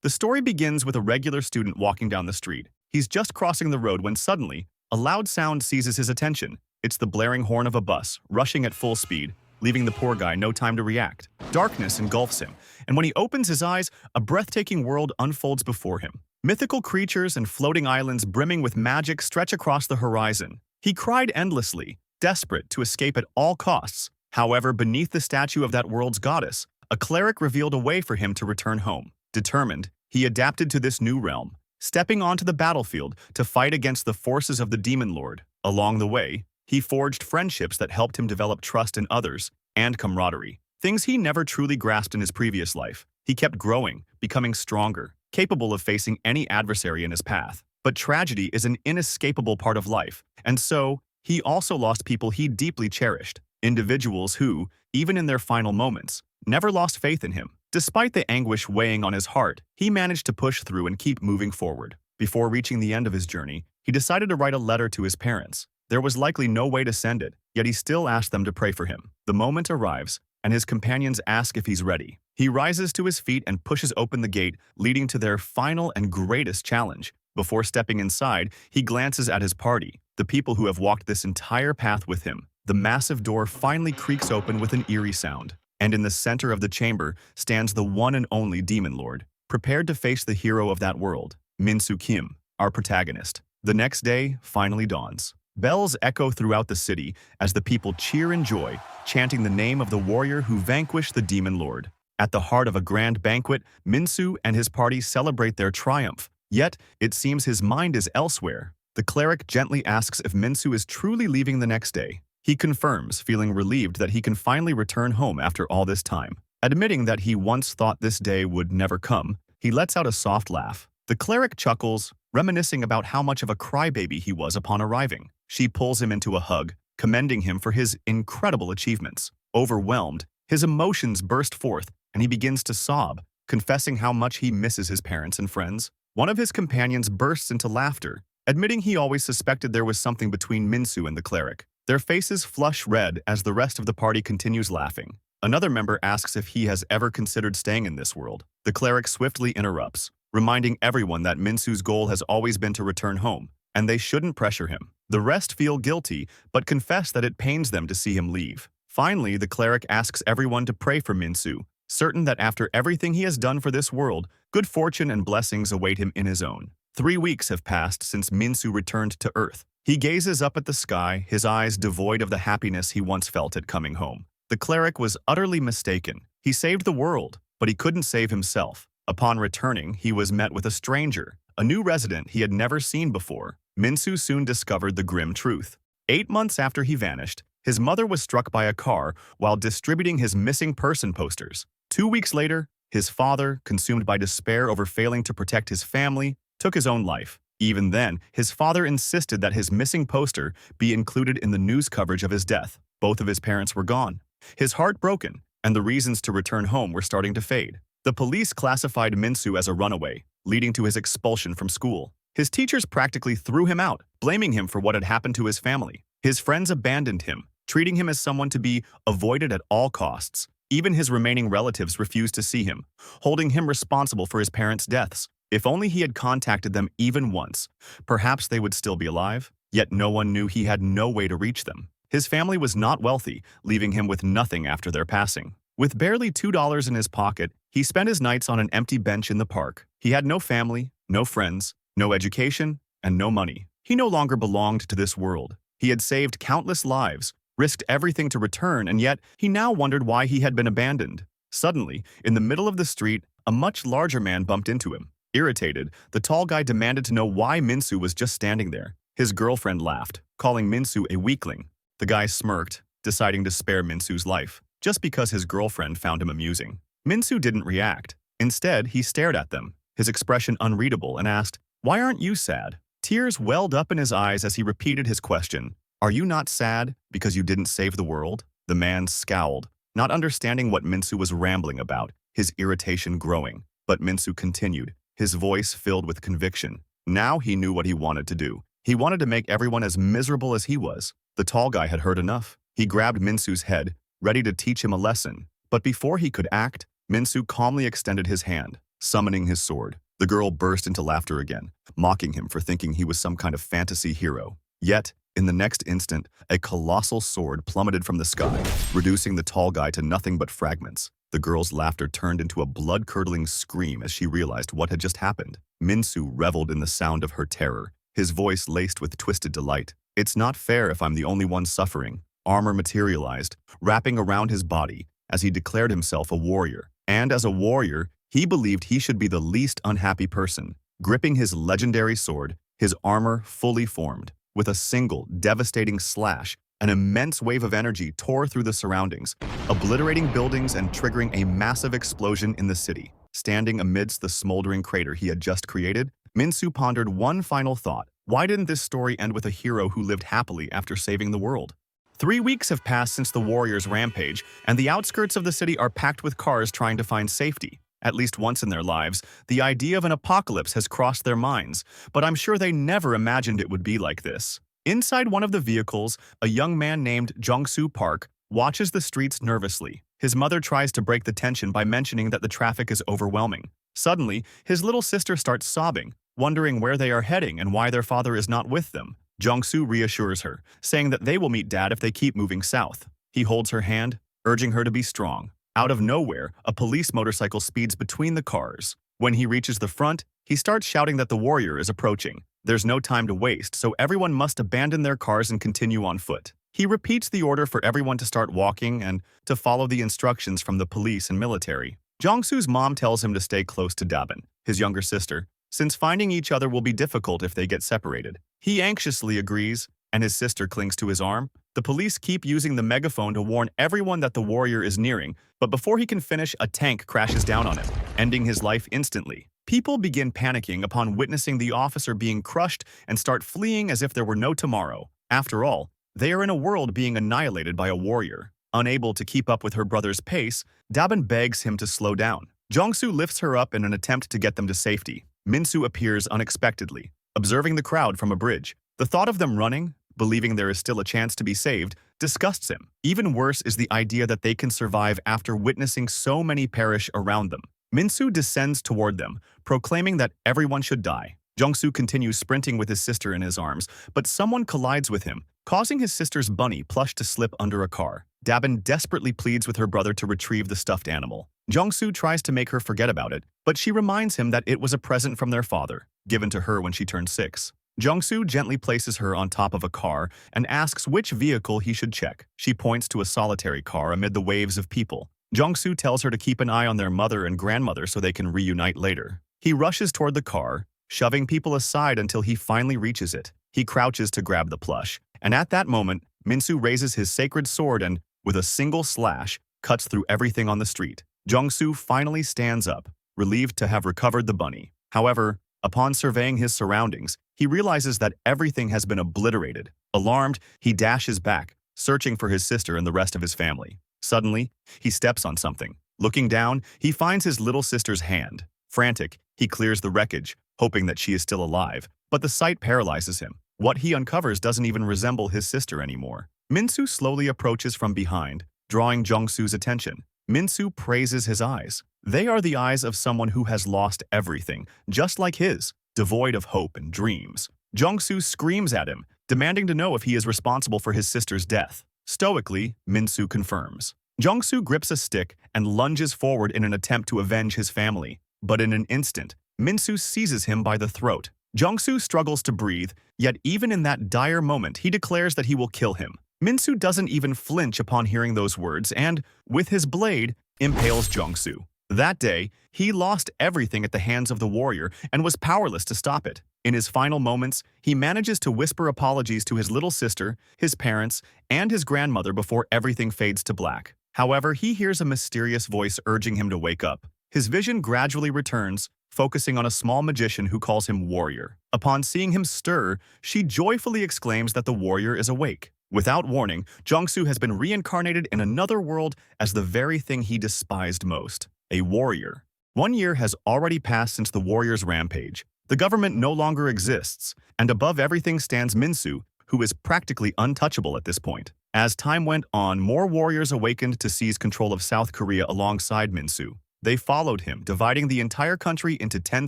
The story begins with a regular student walking down the street. He's just crossing the road when suddenly, a loud sound seizes his attention. It's the blaring horn of a bus, rushing at full speed, leaving the poor guy no time to react. Darkness engulfs him, and when he opens his eyes, a breathtaking world unfolds before him. Mythical creatures and floating islands brimming with magic stretch across the horizon. He cried endlessly, desperate to escape at all costs. However, beneath the statue of that world's goddess, a cleric revealed a way for him to return home. Determined, he adapted to this new realm, stepping onto the battlefield to fight against the forces of the Demon Lord. Along the way, he forged friendships that helped him develop trust in others and camaraderie, things he never truly grasped in his previous life. He kept growing, becoming stronger, capable of facing any adversary in his path. But tragedy is an inescapable part of life, and so, he also lost people he deeply cherished, individuals who, even in their final moments, never lost faith in him. Despite the anguish weighing on his heart, he managed to push through and keep moving forward. Before reaching the end of his journey, he decided to write a letter to his parents. There was likely no way to send it, yet he still asked them to pray for him. The moment arrives, and his companions ask if he's ready. He rises to his feet and pushes open the gate, leading to their final and greatest challenge. Before stepping inside, he glances at his party, the people who have walked this entire path with him. The massive door finally creaks open with an eerie sound, and in the center of the chamber stands the one and only Demon Lord, prepared to face the hero of that world, Minsu Kim, our protagonist. The next day finally dawns. Bells echo throughout the city as the people cheer in joy, chanting the name of the warrior who vanquished the Demon Lord. At the heart of a grand banquet, Minsu and his party celebrate their triumph, yet it seems his mind is elsewhere. The cleric gently asks if Minsu is truly leaving the next day. He confirms, feeling relieved that he can finally return home after all this time. Admitting that he once thought this day would never come, he lets out a soft laugh. The cleric chuckles, reminiscing about how much of a crybaby he was upon arriving. She pulls him into a hug, commending him for his incredible achievements. Overwhelmed, his emotions burst forth, and he begins to sob, confessing how much he misses his parents and friends. One of his companions bursts into laughter, admitting he always suspected there was something between Minsu and the cleric. Their faces flush red as the rest of the party continues laughing. Another member asks if he has ever considered staying in this world. The cleric swiftly interrupts, reminding everyone that Minsu's goal has always been to return home, and they shouldn't pressure him. The rest feel guilty, but confess that it pains them to see him leave. Finally, the cleric asks everyone to pray for Minsu, certain that after everything he has done for this world, good fortune and blessings await him in his own. 3 weeks have passed since Minsu returned to Earth. He gazes up at the sky, his eyes devoid of the happiness he once felt at coming home. The cleric was utterly mistaken. He saved the world, but he couldn't save himself. Upon returning, he was met with a stranger, a new resident he had never seen before. Minsu soon discovered the grim truth. 8 months after he vanished, his mother was struck by a car while distributing his missing person posters. 2 weeks later, his father, consumed by despair over failing to protect his family, took his own life. Even then, his father insisted that his missing poster be included in the news coverage of his death. Both of his parents were gone, his heart broken, and the reasons to return home were starting to fade. The police classified Minsu as a runaway, leading to his expulsion from school. His teachers practically threw him out, blaming him for what had happened to his family. His friends abandoned him, treating him as someone to be avoided at all costs. Even his remaining relatives refused to see him, holding him responsible for his parents' deaths. If only he had contacted them even once, perhaps they would still be alive. Yet no one knew he had no way to reach them. His family was not wealthy, leaving him with nothing after their passing. With barely $2 in his pocket, he spent his nights on an empty bench in the park. He had no family, no friends, no education, and no money. He no longer belonged to this world. He had saved countless lives, risked everything to return, and yet he now wondered why he had been abandoned. Suddenly, in the middle of the street, a much larger man bumped into him. Irritated, the tall guy demanded to know why Minsu was just standing there. His girlfriend laughed, calling Minsu a weakling. The guy smirked, deciding to spare Minsu's life, just because his girlfriend found him amusing. Minsu didn't react. Instead, he stared at them, his expression unreadable, and asked, "Why aren't you sad?" Tears welled up in his eyes as he repeated his question. "Are you not sad because you didn't save the world?" The man scowled, not understanding what Minsu was rambling about, his irritation growing. But Minsu continued, his voice filled with conviction. Now he knew what he wanted to do. He wanted to make everyone as miserable as he was. The tall guy had heard enough. He grabbed Minsu's head, ready to teach him a lesson. But before he could act, Minsu calmly extended his hand. summoning his sword. The girl burst into laughter again, mocking him for thinking he was some kind of fantasy hero. Yet, in the next instant, a colossal sword plummeted from the sky, reducing the tall guy to nothing but fragments. The girl's laughter turned into a blood-curdling scream as she realized what had just happened. Minsu reveled in the sound of her terror, his voice laced with twisted delight. "It's not fair if I'm the only one suffering." Armor materialized, wrapping around his body as he declared himself a warrior. And as a warrior, he believed he should be the least unhappy person. Gripping his legendary sword, his armor fully formed. With a single, devastating slash, an immense wave of energy tore through the surroundings, obliterating buildings and triggering a massive explosion in the city. Standing amidst the smoldering crater he had just created, Minsu pondered one final thought. Why didn't this story end with a hero who lived happily after saving the world? 3 weeks have passed since the warriors' rampage, and the outskirts of the city are packed with cars trying to find safety. At least once in their lives, the idea of an apocalypse has crossed their minds, but I'm sure they never imagined it would be like this. Inside one of the vehicles, a young man named Jongsu Park watches the streets nervously. His mother tries to break the tension by mentioning that the traffic is overwhelming. Suddenly, his little sister starts sobbing, wondering where they are heading and why their father is not with them. Jongsu reassures her, saying that they will meet Dad if they keep moving south. He holds her hand, urging her to be strong. Out of nowhere, a police motorcycle speeds between the cars. When he reaches the front, he starts shouting that the warrior is approaching. There's no time to waste, so everyone must abandon their cars and continue on foot. He repeats the order for everyone to start walking and to follow the instructions from the police and military. Jongsu's mom tells him to stay close to Dabin, his younger sister, since finding each other will be difficult if they get separated. He anxiously agrees, and his sister clings to his arm. The police keep using the megaphone to warn everyone that the warrior is nearing, but before he can finish, a tank crashes down on him, ending his life instantly. People begin panicking upon witnessing the officer being crushed and start fleeing as if there were no tomorrow. After all, they are in a world being annihilated by a warrior. Unable to keep up with her brother's pace, Dabin begs him to slow down. Jongsu lifts her up in an attempt to get them to safety. Minsu appears unexpectedly, observing the crowd from a bridge. The thought of them running, believing there is still a chance to be saved, disgusts him. Even worse is the idea that they can survive after witnessing so many perish around them. Minsu descends toward them, proclaiming that everyone should die. Jongsu continues sprinting with his sister in his arms, but someone collides with him, causing his sister's bunny plush to slip under a car. Dabin desperately pleads with her brother to retrieve the stuffed animal. Jongsu tries to make her forget about it, but she reminds him that it was a present from their father, given to her when she turned 6. Jongsu gently places her on top of a car and asks which vehicle he should check. She points to a solitary car amid the waves of people. Jongsu tells her to keep an eye on their mother and grandmother so they can reunite later. He rushes toward the car, shoving people aside until he finally reaches it. He crouches to grab the plush, and at that moment, Minsu raises his sacred sword and, with a single slash, cuts through everything on the street. Jongsu finally stands up, relieved to have recovered the bunny. However, upon surveying his surroundings, he realizes that everything has been obliterated. Alarmed, he dashes back, searching for his sister and the rest of his family. Suddenly, he steps on something. Looking down, he finds his little sister's hand. Frantic, he clears the wreckage, hoping that she is still alive, but the sight paralyzes him. What he uncovers doesn't even resemble his sister anymore. Minsu slowly approaches from behind, drawing Jongsu's attention. Minsu praises his eyes. They are the eyes of someone who has lost everything, just like his, devoid of hope and dreams. Jongsu screams at him, demanding to know if he is responsible for his sister's death. Stoically, Minsu confirms. Jongsu grips a stick and lunges forward in an attempt to avenge his family. But in an instant, Minsu seizes him by the throat. Jongsu struggles to breathe, yet even in that dire moment, he declares that he will kill him. Minsu doesn't even flinch upon hearing those words and, with his blade, impales Jongsu. That day, he lost everything at the hands of the warrior and was powerless to stop it. In his final moments, he manages to whisper apologies to his little sister, his parents, and his grandmother before everything fades to black. However, he hears a mysterious voice urging him to wake up. His vision gradually returns, focusing on a small magician who calls him Warrior. Upon seeing him stir, she joyfully exclaims that the warrior is awake. Without warning, Jongsu has been reincarnated in another world as the very thing he despised most, a warrior. 1 year has already passed since the warrior's rampage. The government no longer exists, and above everything stands Minsu, who is practically untouchable at this point. As time went on, more warriors awakened to seize control of South Korea alongside Minsu. They followed him, dividing the entire country into 10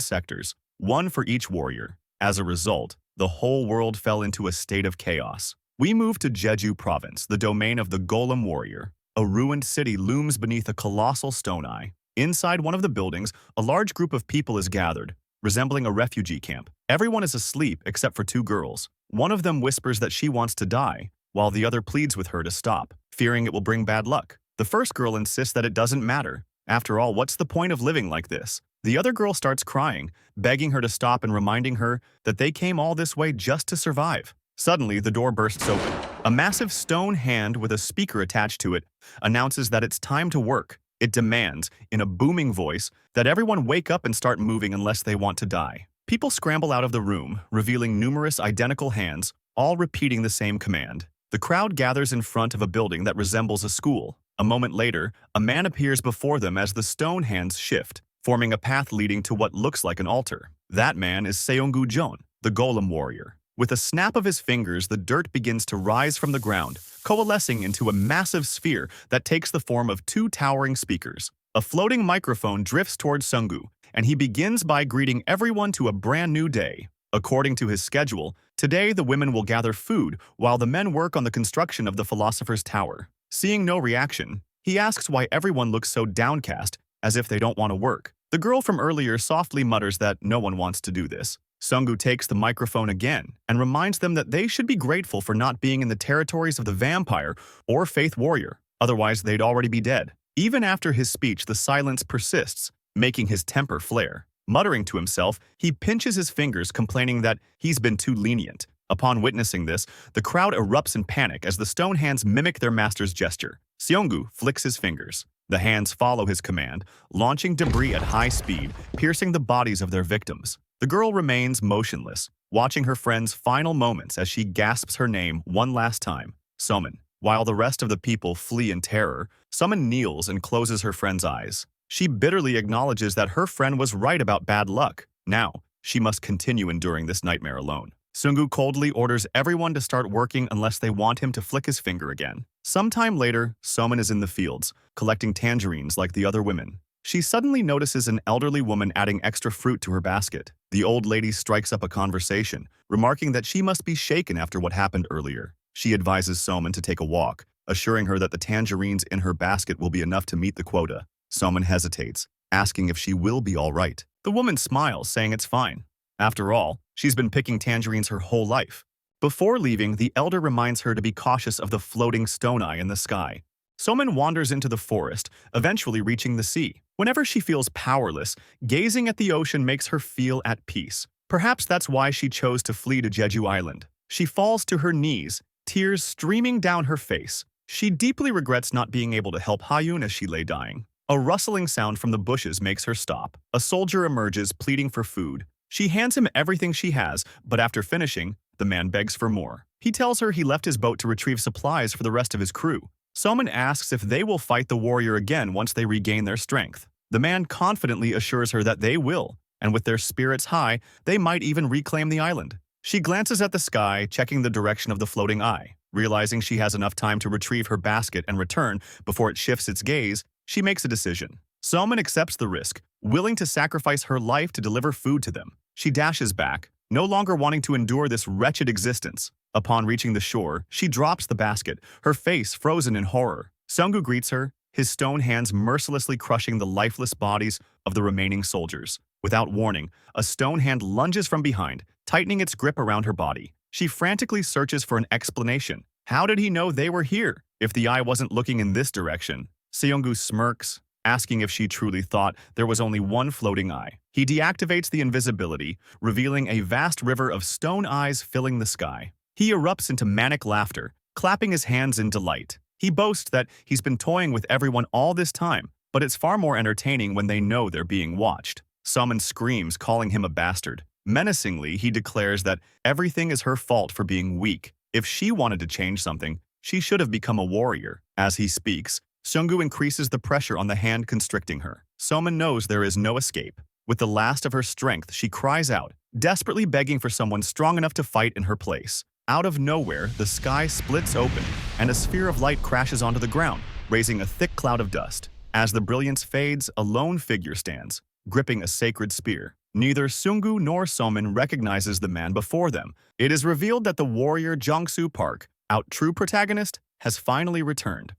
sectors, one for each warrior. As a result, the whole world fell into a state of chaos. We moved to Jeju Province, the domain of the Golem Warrior. A ruined city looms beneath a colossal stone eye. Inside one of the buildings, a large group of people is gathered, resembling a refugee camp. Everyone is asleep except for two girls. One of them whispers that she wants to die, while the other pleads with her to stop, fearing it will bring bad luck. The first girl insists that it doesn't matter. After all, what's the point of living like this? The other girl starts crying, begging her to stop and reminding her that they came all this way just to survive. Suddenly, the door bursts open. A massive stone hand with a speaker attached to it announces that it's time to work. It demands, in a booming voice, that everyone wake up and start moving unless they want to die. People scramble out of the room, revealing numerous identical hands, all repeating the same command. The crowd gathers in front of a building that resembles a school. A moment later, a man appears before them as the stone hands shift, forming a path leading to what looks like an altar. That man is Seongu Jeon, the Golem Warrior. With a snap of his fingers, the dirt begins to rise from the ground, coalescing into a massive sphere that takes the form of two towering speakers. A floating microphone drifts towards Seongu, and he begins by greeting everyone to a brand new day. According to his schedule, today the women will gather food while the men work on the construction of the Philosopher's Tower. Seeing no reaction, he asks why everyone looks so downcast, as if they don't want to work. The girl from earlier softly mutters that no one wants to do this. Seongu takes the microphone again and reminds them that they should be grateful for not being in the territories of the vampire or faith warrior, otherwise they'd already be dead. Even after his speech, the silence persists, making his temper flare. Muttering to himself, he pinches his fingers, complaining that he's been too lenient. Upon witnessing this, the crowd erupts in panic as the stone hands mimic their master's gesture. Seongu flicks his fingers. The hands follow his command, launching debris at high speed, piercing the bodies of their victims. The girl remains motionless, watching her friend's final moments as she gasps her name one last time, Somin. While the rest of the people flee in terror, Somin kneels and closes her friend's eyes. She bitterly acknowledges that her friend was right about bad luck. Now, she must continue enduring this nightmare alone. Seongu coldly orders everyone to start working unless they want him to flick his finger again. Sometime later, Somin is in the fields, collecting tangerines like the other women. She suddenly notices an elderly woman adding extra fruit to her basket. The old lady strikes up a conversation, remarking that she must be shaken after what happened earlier. She advises Somin to take a walk, assuring her that the tangerines in her basket will be enough to meet the quota. Somin hesitates, asking if she will be all right. The woman smiles, saying it's fine. After all, she's been picking tangerines her whole life. Before leaving, the elder reminds her to be cautious of the floating stone eye in the sky. Somin wanders into the forest, eventually reaching the sea. Whenever she feels powerless, gazing at the ocean makes her feel at peace. Perhaps that's why she chose to flee to Jeju Island. She falls to her knees, tears streaming down her face. She deeply regrets not being able to help Hayun as she lay dying. A rustling sound from the bushes makes her stop. A soldier emerges, pleading for food. She hands him everything she has, but after finishing, the man begs for more. He tells her he left his boat to retrieve supplies for the rest of his crew. Somin asks if they will fight the warrior again once they regain their strength. The man confidently assures her that they will, and with their spirits high, they might even reclaim the island. She glances at the sky, checking the direction of the floating eye. Realizing she has enough time to retrieve her basket and return before it shifts its gaze, she makes a decision. Somin accepts the risk, willing to sacrifice her life to deliver food to them. She dashes back, no longer wanting to endure this wretched existence. Upon reaching the shore, she drops the basket, her face frozen in horror. Seongu greets her, his stone hands mercilessly crushing the lifeless bodies of the remaining soldiers. Without warning, a stone hand lunges from behind, tightening its grip around her body. She frantically searches for an explanation. How did he know they were here, if the eye wasn't looking in this direction? Seongu smirks, asking if she truly thought there was only one floating eye. He deactivates the invisibility, revealing a vast river of stone eyes filling the sky. He erupts into manic laughter, clapping his hands in delight. He boasts that he's been toying with everyone all this time, but it's far more entertaining when they know they're being watched. Somin screams, calling him a bastard. Menacingly, he declares that everything is her fault for being weak. If she wanted to change something, she should have become a warrior. As he speaks, Seongu increases the pressure on the hand constricting her. Somin knows there is no escape. With the last of her strength, she cries out, desperately begging for someone strong enough to fight in her place. Out of nowhere, the sky splits open, and a sphere of light crashes onto the ground, raising a thick cloud of dust. As the brilliance fades, a lone figure stands, gripping a sacred spear. Neither Sungu nor Somin recognizes the man before them. It is revealed that the warrior Jongsu Park, our true protagonist, has finally returned.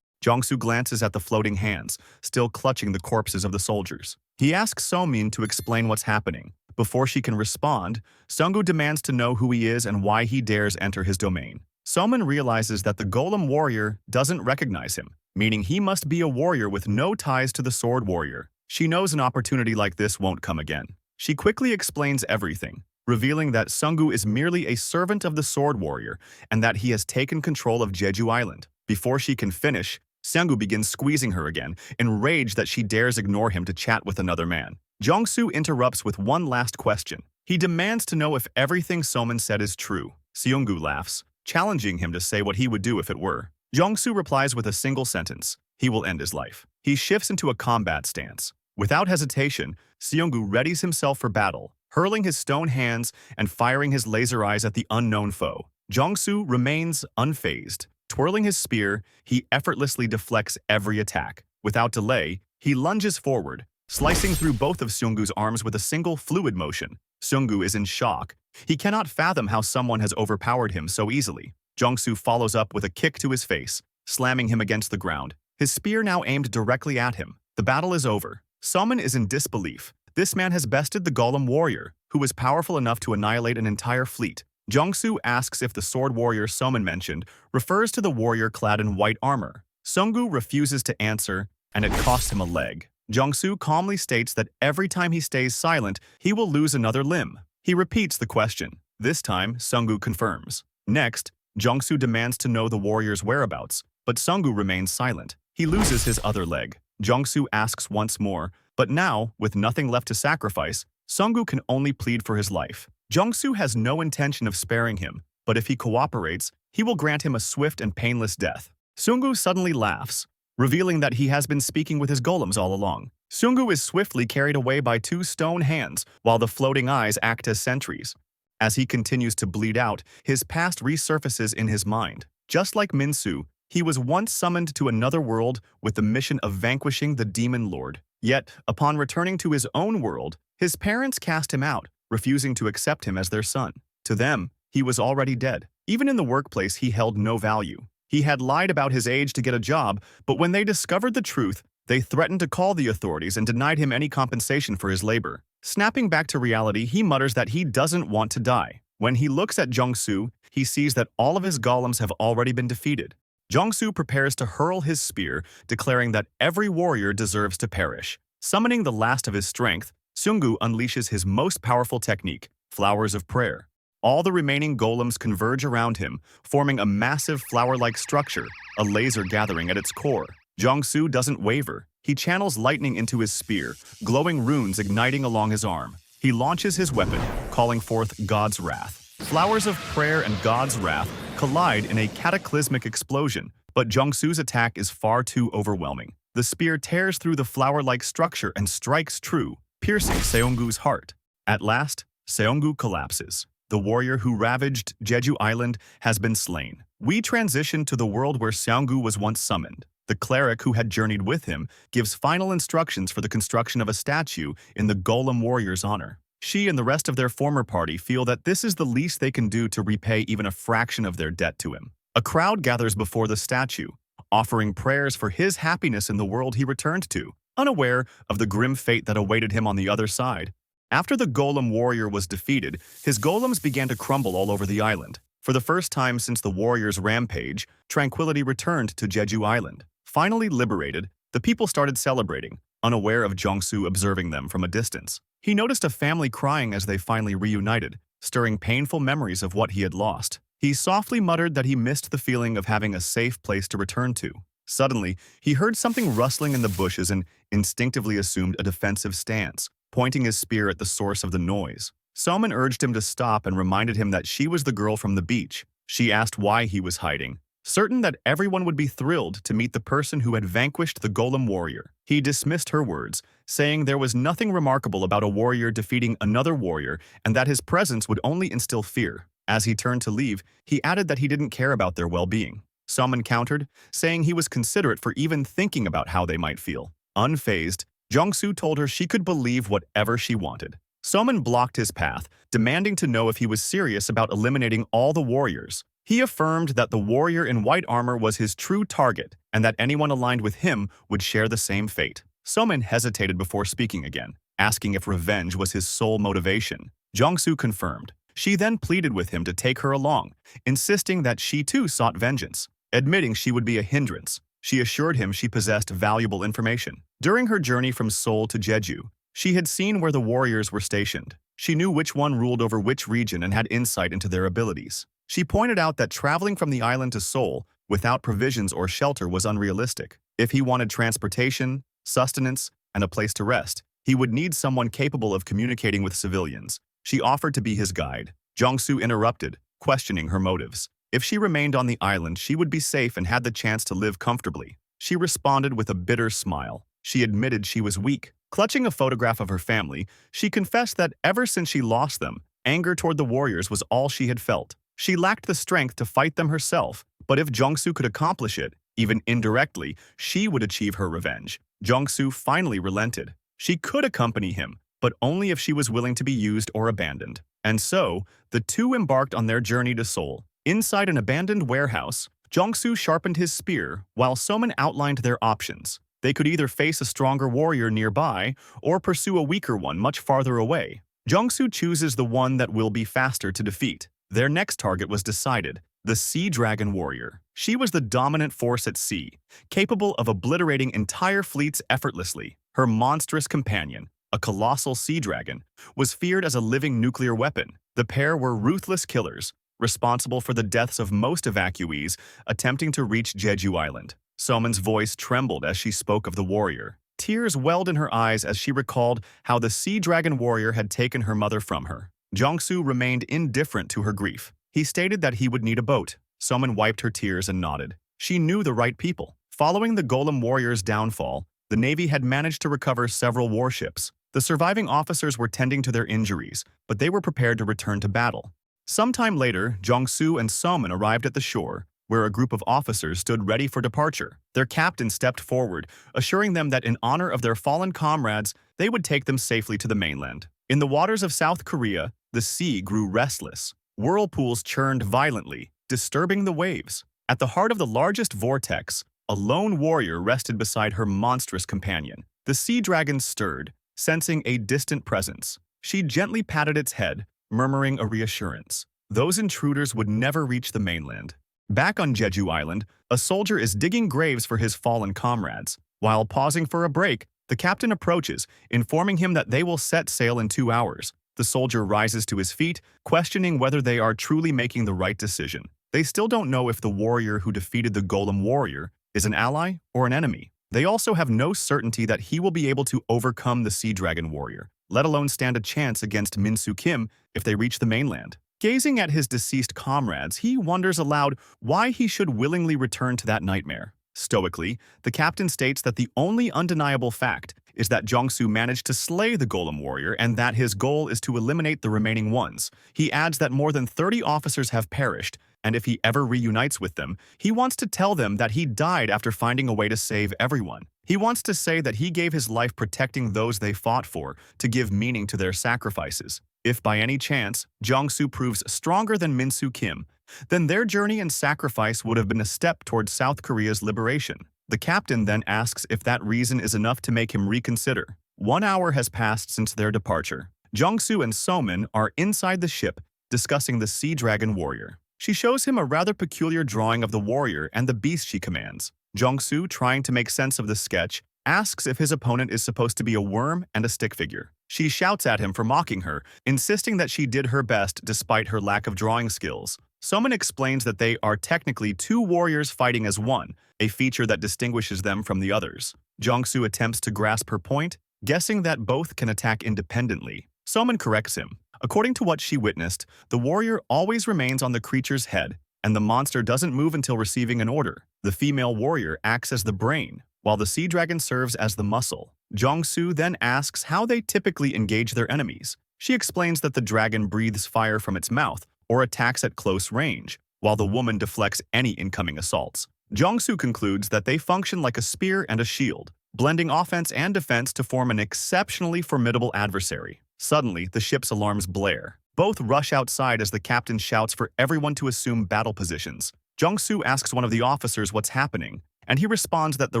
Jongsu glances at the floating hands, still clutching the corpses of the soldiers. He asks Somin to explain what's happening. Before she can respond, Sungu demands to know who he is and why he dares enter his domain. Somin realizes that the golem warrior doesn't recognize him, meaning he must be a warrior with no ties to the sword warrior. She knows an opportunity like this won't come again. She quickly explains everything, revealing that Sungu is merely a servant of the sword warrior and that he has taken control of Jeju Island. Before she can finish, Sungu begins squeezing her again, enraged that she dares ignore him to chat with another man. Jongsu interrupts with one last question. He demands to know if everything Somin said is true. Seunggu laughs, challenging him to say what he would do if it were. Jongsu replies with a single sentence. He will end his life. He shifts into a combat stance. Without hesitation, Seunggu readies himself for battle, hurling his stone hands and firing his laser eyes at the unknown foe. Jongsu remains unfazed. Twirling his spear, he effortlessly deflects every attack. Without delay, he lunges forward, slicing through both of Seunggu's arms with a single fluid motion. Seunggu is in shock. He cannot fathom how someone has overpowered him so easily. Jongsu follows up with a kick to his face, slamming him against the ground, his spear now aimed directly at him. The battle is over. Somin is in disbelief. This man has bested the golem warrior, who was powerful enough to annihilate an entire fleet. Jongsu asks if the sword warrior Somin mentioned refers to the warrior clad in white armor. Seunggu refuses to answer, and it costs him a leg. Jongsu calmly states that every time he stays silent, he will lose another limb. He repeats the question. This time, Seunggu confirms. Next, Jongsu demands to know the warrior's whereabouts, but Seunggu remains silent. He loses his other leg. Jongsu asks once more, but now, with nothing left to sacrifice, Seunggu can only plead for his life. Jongsu has no intention of sparing him, but if he cooperates, he will grant him a swift and painless death. Seunggu suddenly laughs, revealing that he has been speaking with his golems all along. Seunggu is swiftly carried away by two stone hands, while the floating eyes act as sentries. As he continues to bleed out, his past resurfaces in his mind. Just like Minsu, he was once summoned to another world with the mission of vanquishing the demon lord. Yet, upon returning to his own world, his parents cast him out, refusing to accept him as their son. To them, he was already dead. Even in the workplace, he held no value. He had lied about his age to get a job, but when they discovered the truth, they threatened to call the authorities and denied him any compensation for his labor. Snapping back to reality, he mutters that he doesn't want to die. When he looks at Jongsu, he sees that all of his golems have already been defeated. Jongsu prepares to hurl his spear, declaring that every warrior deserves to perish. Summoning the last of his strength, Seunggu unleashes his most powerful technique, Flowers of Prayer. All the remaining golems converge around him, forming a massive flower-like structure, a laser gathering at its core. Jongsu doesn't waver. He channels lightning into his spear, glowing runes igniting along his arm. He launches his weapon, calling forth God's Wrath. Flowers of Prayer and God's Wrath collide in a cataclysmic explosion, but Jongsu's attack is far too overwhelming. The spear tears through the flower-like structure and strikes true, piercing Seunggu's heart. At last, Seunggu collapses. The warrior who ravaged Jeju Island has been slain. We transition to the world where Seunggu was once summoned. The cleric who had journeyed with him gives final instructions for the construction of a statue in the golem warrior's honor. She and the rest of their former party feel that this is the least they can do to repay even a fraction of their debt to him. A crowd gathers before the statue, offering prayers for his happiness in the world he returned to, unaware of the grim fate that awaited him on the other side. After the golem warrior was defeated, his golems began to crumble all over the island. For the first time since the warrior's rampage, tranquility returned to Jeju Island. Finally liberated, the people started celebrating, unaware of Jongsu observing them from a distance. He noticed a family crying as they finally reunited, stirring painful memories of what he had lost. He softly muttered that he missed the feeling of having a safe place to return to. Suddenly, he heard something rustling in the bushes and instinctively assumed a defensive stance, pointing his spear at the source of the noise. Somin urged him to stop and reminded him that she was the girl from the beach. She asked why he was hiding, certain that everyone would be thrilled to meet the person who had vanquished the golem warrior. He dismissed her words, saying there was nothing remarkable about a warrior defeating another warrior and that his presence would only instill fear. As he turned to leave, he added that he didn't care about their well-being. Somin countered, saying he was considerate for even thinking about how they might feel. Unfazed, Jongsu told her she could believe whatever she wanted. Somin blocked his path, demanding to know if he was serious about eliminating all the warriors. He affirmed that the warrior in white armor was his true target and that anyone aligned with him would share the same fate. Somin hesitated before speaking again, asking if revenge was his sole motivation. Jongsu confirmed. She then pleaded with him to take her along, insisting that she too sought vengeance. Admitting she would be a hindrance, she assured him she possessed valuable information. During her journey from Seoul to Jeju, she had seen where the warriors were stationed. She knew which one ruled over which region and had insight into their abilities. She pointed out that traveling from the island to Seoul without provisions or shelter was unrealistic. If he wanted transportation, sustenance, and a place to rest, he would need someone capable of communicating with civilians. She offered to be his guide. Jongsu interrupted, questioning her motives. If she remained on the island, she would be safe and had the chance to live comfortably. She responded with a bitter smile. She admitted she was weak. Clutching a photograph of her family, she confessed that ever since she lost them, anger toward the warriors was all she had felt. She lacked the strength to fight them herself, but if Jongsu could accomplish it, even indirectly, she would achieve her revenge. Jongsu finally relented. She could accompany him, but only if she was willing to be used or abandoned. And so, the two embarked on their journey to Seoul. Inside an abandoned warehouse, Jongsu sharpened his spear while Somin outlined their options. They could either face a stronger warrior nearby or pursue a weaker one much farther away. Jongsu chooses the one that will be faster to defeat. Their next target was decided, the Sea Dragon Warrior. She was the dominant force at sea, capable of obliterating entire fleets effortlessly. Her monstrous companion, a colossal sea dragon, was feared as a living nuclear weapon. The pair were ruthless killers, responsible for the deaths of most evacuees attempting to reach Jeju Island. Somin's voice trembled as she spoke of the warrior. Tears welled in her eyes as she recalled how the Sea Dragon Warrior had taken her mother from her. Jongsu remained indifferent to her grief. He stated that he would need a boat. Somin wiped her tears and nodded. She knew the right people. Following the Golem Warrior's downfall, the Navy had managed to recover several warships. The surviving officers were tending to their injuries, but they were prepared to return to battle. Sometime later, Jongsu and Somin arrived at the shore, where a group of officers stood ready for departure. Their captain stepped forward, assuring them that in honor of their fallen comrades, they would take them safely to the mainland. In the waters of South Korea, the sea grew restless. Whirlpools churned violently, disturbing the waves. At the heart of the largest vortex, a lone warrior rested beside her monstrous companion. The sea dragon stirred, sensing a distant presence. She gently patted its head, murmuring a reassurance. Those intruders would never reach the mainland. Back on Jeju Island, a soldier is digging graves for his fallen comrades. While pausing for a break, the captain approaches, informing him that they will set sail in 2 hours. The soldier rises to his feet, questioning whether they are truly making the right decision. They still don't know if the warrior who defeated the Golem Warrior is an ally or an enemy. They also have no certainty that he will be able to overcome the Sea Dragon Warrior, let alone stand a chance against Minsu Kim if they reach the mainland. Gazing at his deceased comrades, he wonders aloud why he should willingly return to that nightmare. Stoically, the captain states that the only undeniable fact is that Jongsu managed to slay the Golem Warrior and that his goal is to eliminate the remaining ones. He adds that more than 30 officers have perished, and if he ever reunites with them, he wants to tell them that he died after finding a way to save everyone. He wants to say that he gave his life protecting those they fought for, to give meaning to their sacrifices. If by any chance Jongsu proves stronger than Minsu Kim, then their journey and sacrifice would have been a step towards South Korea's liberation. The captain then asks if that reason is enough to make him reconsider. 1 hour has passed since their departure. Jongsu and Somin are inside the ship, discussing the Sea Dragon Warrior. She shows him a rather peculiar drawing of the warrior and the beast she commands. Jongsu, trying to make sense of the sketch, asks if his opponent is supposed to be a worm and a stick figure. She shouts at him for mocking her, insisting that she did her best despite her lack of drawing skills. Somin explains that they are technically 2 warriors fighting as one, a feature that distinguishes them from the others. Jongsu attempts to grasp her point, guessing that both can attack independently. Somin corrects him. According to what she witnessed, the warrior always remains on the creature's head, and the monster doesn't move until receiving an order. The female warrior acts as the brain, while the sea dragon serves as the muscle. Jongsu then asks how they typically engage their enemies. She explains that the dragon breathes fire from its mouth or attacks at close range, while the woman deflects any incoming assaults. Jongsu concludes that they function like a spear and a shield, blending offense and defense to form an exceptionally formidable adversary. Suddenly, the ship's alarms blare. Both rush outside as the captain shouts for everyone to assume battle positions. Jung-soo asks one of the officers what's happening, and he responds that the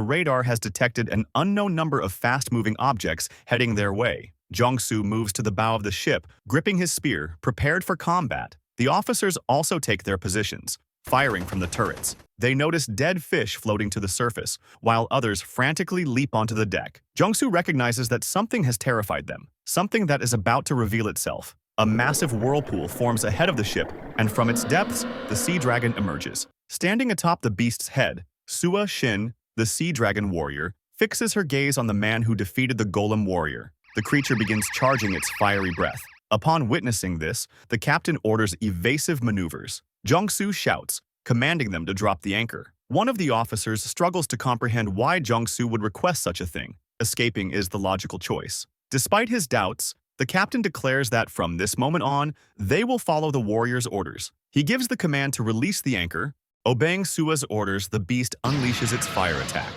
radar has detected an unknown number of fast-moving objects heading their way. Jung-soo moves to the bow of the ship, gripping his spear, prepared for combat. The officers also take their positions, firing from the turrets. They notice dead fish floating to the surface, while others frantically leap onto the deck. Jung-soo recognizes that something has terrified them, something that is about to reveal itself. A massive whirlpool forms ahead of the ship, and from its depths, the sea dragon emerges. Standing atop the beast's head, Sua Shin, the sea dragon warrior, fixes her gaze on the man who defeated the golem warrior. The creature begins charging its fiery breath. Upon witnessing this, the captain orders evasive maneuvers. Jung-soo shouts, commanding them to drop the anchor. One of the officers struggles to comprehend why Jung-soo would request such a thing. Escaping is the logical choice. Despite his doubts, the captain declares that from this moment on, they will follow the warrior's orders. He gives the command to release the anchor. Obeying Sua's orders, the beast unleashes its fire attack.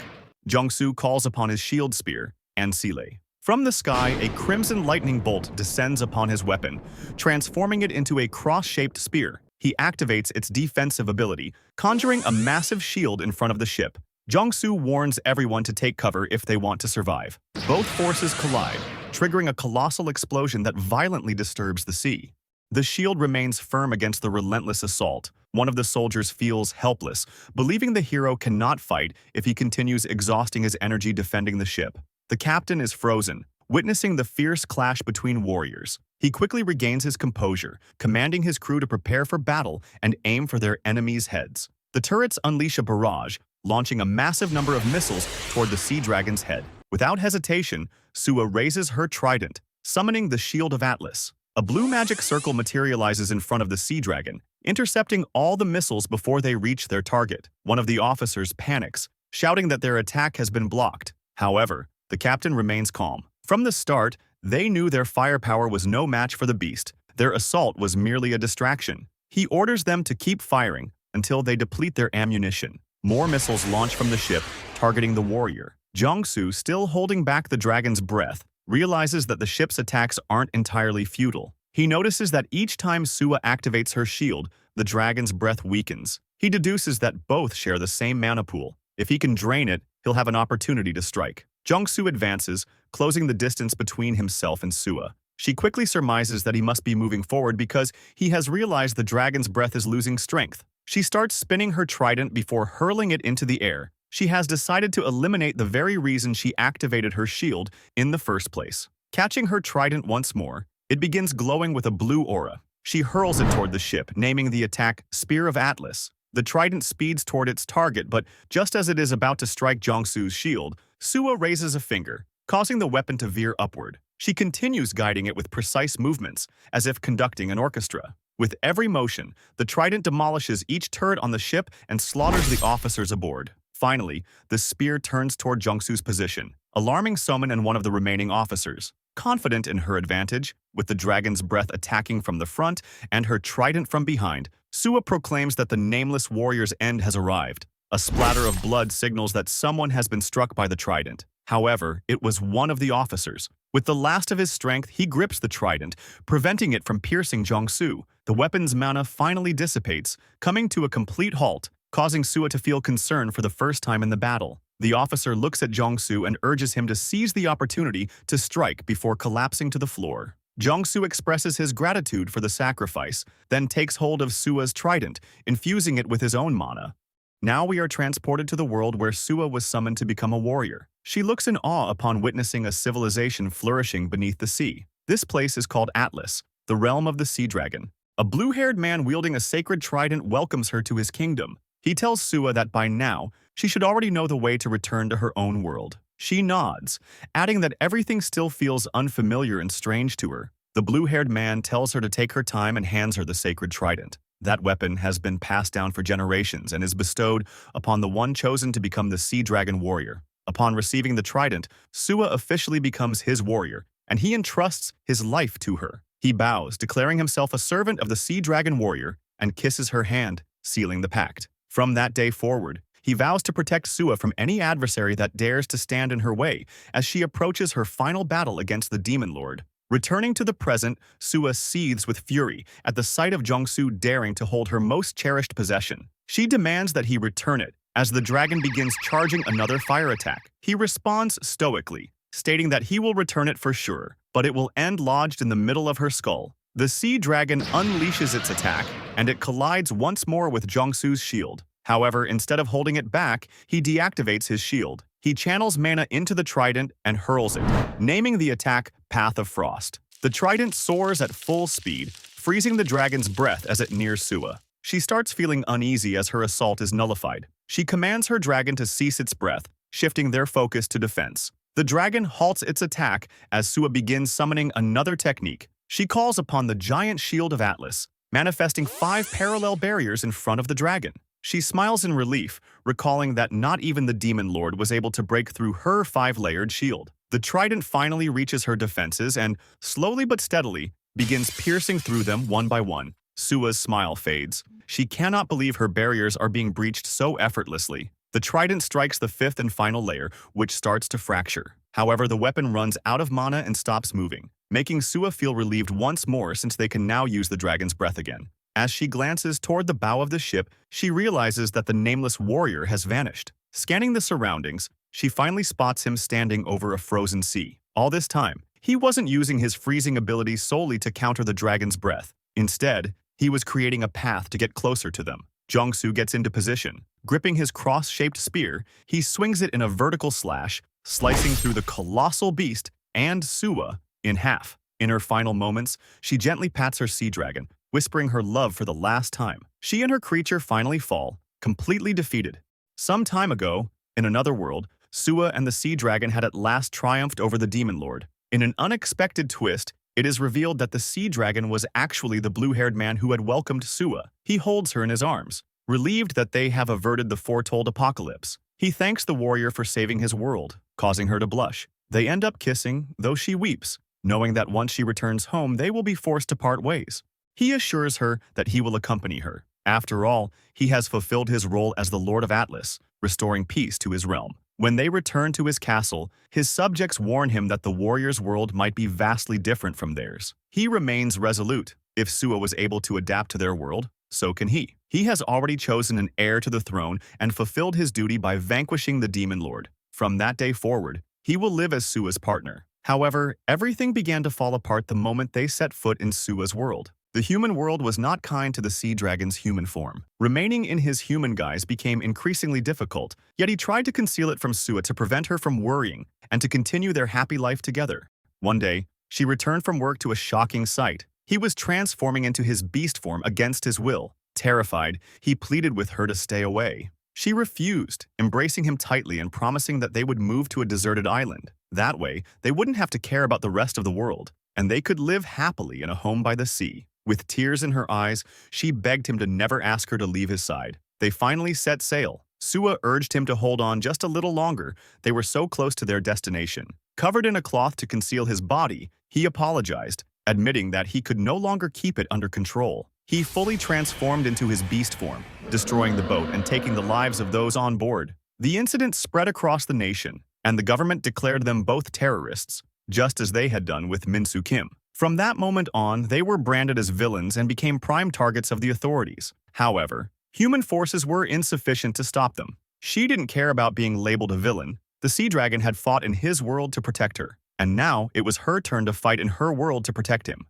Jung-soo calls upon his shield spear, Ansile. From the sky, a crimson lightning bolt descends upon his weapon, transforming it into a cross-shaped spear. He activates its defensive ability, conjuring a massive shield in front of the ship. Jung-soo warns everyone to take cover if they want to survive. Both forces collide, triggering a colossal explosion that violently disturbs the sea. The shield remains firm against the relentless assault. One of the soldiers feels helpless, believing the hero cannot fight if he continues exhausting his energy defending the ship. The captain is frozen, witnessing the fierce clash between warriors. He quickly regains his composure, commanding his crew to prepare for battle and aim for their enemies' heads. The turrets unleash a barrage, launching a massive number of missiles toward the sea dragon's head. Without hesitation, Sua raises her trident, summoning the Shield of Atlas. A blue magic circle materializes in front of the sea dragon, intercepting all the missiles before they reach their target. One of the officers panics, shouting that their attack has been blocked. However, the captain remains calm. From the start, they knew their firepower was no match for the beast. Their assault was merely a distraction. He orders them to keep firing until they deplete their ammunition. More missiles launch from the ship, targeting the warrior. Jung-soo, still holding back the dragon's breath, realizes that the ship's attacks aren't entirely futile. He notices that each time Sua activates her shield, the dragon's breath weakens. He deduces that both share the same mana pool. If he can drain it, he'll have an opportunity to strike. Jung-soo advances, closing the distance between himself and Sua. She quickly surmises that he must be moving forward because he has realized the dragon's breath is losing strength. She starts spinning her trident before hurling it into the air. She has decided to eliminate the very reason she activated her shield in the first place. Catching her trident once more, it begins glowing with a blue aura. She hurls it toward the ship, naming the attack Spear of Atlas. The trident speeds toward its target, but just as it is about to strike Jung-soo's shield, Sua raises a finger, causing the weapon to veer upward. She continues guiding it with precise movements, as if conducting an orchestra. With every motion, the trident demolishes each turret on the ship and slaughters the officers aboard. Finally, the spear turns toward Jung-soo's position, alarming Somin and one of the remaining officers. Confident in her advantage, with the dragon's breath attacking from the front and her trident from behind, Sua proclaims that the nameless warrior's end has arrived. A splatter of blood signals that someone has been struck by the trident. However, it was one of the officers. With the last of his strength, he grips the trident, preventing it from piercing Jung-soo. The weapon's mana finally dissipates, coming to a complete halt, causing Sua to feel concern for the first time in the battle. The officer looks at Jung-soo and urges him to seize the opportunity to strike before collapsing to the floor. Jung-soo expresses his gratitude for the sacrifice, then takes hold of Sua's trident, infusing it with his own mana. Now we are transported to the world where Sua was summoned to become a warrior. She looks in awe upon witnessing a civilization flourishing beneath the sea. This place is called Atlas, the realm of the sea dragon. A blue-haired man wielding a sacred trident welcomes her to his kingdom. He tells Sua that by now, she should already know the way to return to her own world. She nods, adding that everything still feels unfamiliar and strange to her. The blue-haired man tells her to take her time and hands her the sacred trident. That weapon has been passed down for generations and is bestowed upon the one chosen to become the Sea Dragon Warrior. Upon receiving the trident, Sua officially becomes his warrior, and he entrusts his life to her. He bows, declaring himself a servant of the Sea Dragon Warrior, and kisses her hand, sealing the pact. From that day forward, He vows to protect Sua from any adversary that dares to stand in her way as she approaches her final battle against the Demon Lord. Returning to the present, Sua seethes with fury at the sight of Jongsu daring to hold her most cherished possession. She demands that he return it as the dragon begins charging another fire attack. He responds stoically, stating that he will return it for sure, but it will end lodged in the middle of her skull. The sea dragon unleashes its attack, and it collides once more with Jongsu's shield. However, instead of holding it back, he deactivates his shield. He channels mana into the trident and hurls it, naming the attack Path of Frost. The trident soars at full speed, freezing the dragon's breath as it nears Sua. She starts feeling uneasy as her assault is nullified. She commands her dragon to cease its breath, shifting their focus to defense. The dragon halts its attack as Sua begins summoning another technique. She calls upon the giant shield of Atlas, manifesting 5 parallel barriers in front of the dragon. She smiles in relief, recalling that not even the Demon Lord was able to break through her 5-layered shield. The trident finally reaches her defenses and, slowly but steadily, begins piercing through them one by one. Sua's smile fades. She cannot believe her barriers are being breached so effortlessly. The trident strikes the 5th and final layer, which starts to fracture. However, the weapon runs out of mana and stops moving, making Sua feel relieved once more since they can now use the dragon's breath again. As she glances toward the bow of the ship, she realizes that the nameless warrior has vanished. Scanning the surroundings, she finally spots him standing over a frozen sea. All this time, he wasn't using his freezing ability solely to counter the dragon's breath. Instead, he was creating a path to get closer to them. Jongsu gets into position. Gripping his cross-shaped spear, he swings it in a vertical slash, slicing through the colossal beast and Sua in half. In her final moments, she gently pats her sea dragon, whispering her love for the last time. She and her creature finally fall, completely defeated. Some time ago, in another world, Sua and the sea dragon had at last triumphed over the Demon Lord. In an unexpected twist, it is revealed that the sea dragon was actually the blue-haired man who had welcomed Sua. He holds her in his arms, relieved that they have averted the foretold apocalypse. He thanks the warrior for saving his world, causing her to blush. They end up kissing, though she weeps, knowing that once she returns home, they will be forced to part ways. He assures her that he will accompany her. After all, he has fulfilled his role as the Lord of Atlas, restoring peace to his realm. When they return to his castle, his subjects warn him that the warrior's world might be vastly different from theirs. He remains resolute. If Sua was able to adapt to their world, so can he. He has already chosen an heir to the throne and fulfilled his duty by vanquishing the Demon Lord. From that day forward, he will live as Sua's partner. However, everything began to fall apart the moment they set foot in Sua's world. The human world was not kind to the sea dragon's human form. Remaining in his human guise became increasingly difficult, yet he tried to conceal it from Sua to prevent her from worrying and to continue their happy life together. One day, she returned from work to a shocking sight. He was transforming into his beast form against his will. Terrified, he pleaded with her to stay away. She refused, embracing him tightly and promising that they would move to a deserted island. That way, they wouldn't have to care about the rest of the world, and they could live happily in a home by the sea. With tears in her eyes, she begged him to never ask her to leave his side. They finally set sail. Sua urged him to hold on just a little longer. They were so close to their destination. Covered in a cloth to conceal his body, he apologized, admitting that he could no longer keep it under control. He fully transformed into his beast form, destroying the boat and taking the lives of those on board. The incident spread across the nation, and the government declared them both terrorists, just as they had done with Minsu Kim. From that moment on, they were branded as villains and became prime targets of the authorities. However, human forces were insufficient to stop them. She didn't care about being labeled a villain. The sea dragon had fought in his world to protect her, and now it was her turn to fight in her world to protect him.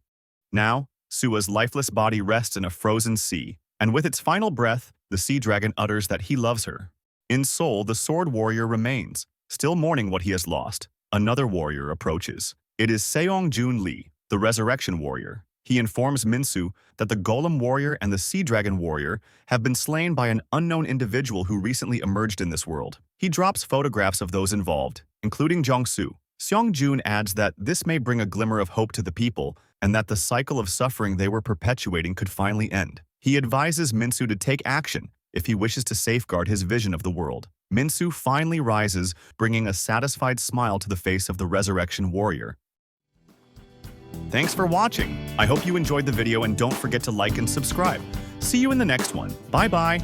Now, Sua's lifeless body rests in a frozen sea, and with its final breath, the sea dragon utters that he loves her. In soul, the sword warrior remains, still mourning what he has lost. Another warrior approaches. It is Seong-jun Lee, the resurrection warrior. He informs Minsu that the golem warrior and the sea dragon warrior have been slain by an unknown individual who recently emerged in this world. He drops photographs of those involved, including Jongsu. Seong-jun adds that this may bring a glimmer of hope to the people and that the cycle of suffering they were perpetuating could finally end. He advises Minsu to take action if he wishes to safeguard his vision of the world. Minsu finally rises, bringing a satisfied smile to the face of the resurrection warrior. Thanks for watching. I hope you enjoyed the video and don't forget to like and subscribe. See you in the next one. Bye-bye.